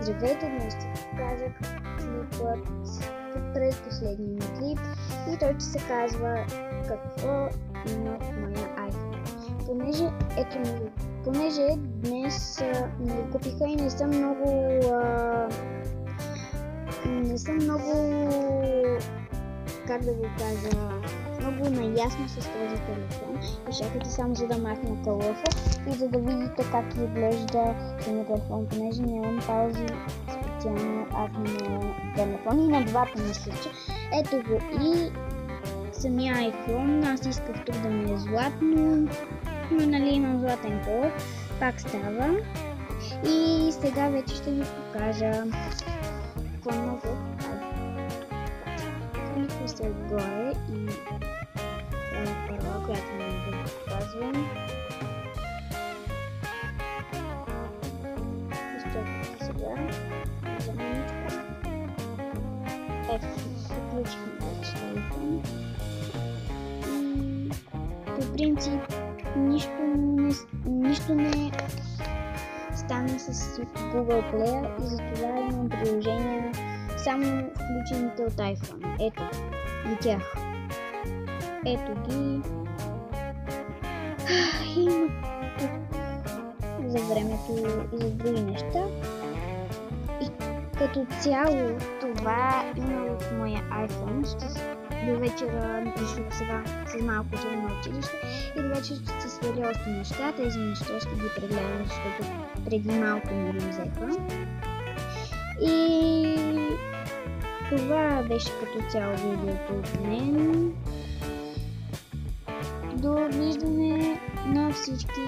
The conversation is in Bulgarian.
Здравейте, днес ще покажа клипът, предпоследния клип, и той ще се казва какво има в моя iPhone. Понеже днес не го купиха и не съм много, как да го кажа, много наясно с този телефон. Изчакайте само за да махна кълъфа и за да видите как изглежда самия телефон, понеже нямам паузи специално аз на телефон и на двата мисля, че ето го и самия iPhone. Аз исках тук да ми е златно, но нали имам златен кълъф, пак става. И сега вече ще ви покажа какво има в iPhone. Кликва се отгоре и първа, която не да показвам. Изчакайте сега. Ето, включихме вече телефон. По принцип, нищо не стана с Google Play и затова имам приложения само включените от iPhone. Ето ги тях. Ето ги. Има тук за времето и за други неща. И като цяло това има в моя iPhone. До вечера, защото сега с малко отивам на училище, и до вечера ще се сваля още неща. Тези неща ще ги прегледам, защото преди малко ми ги взеха. И това беше като цяло видеото от мен. Довиждане на всички!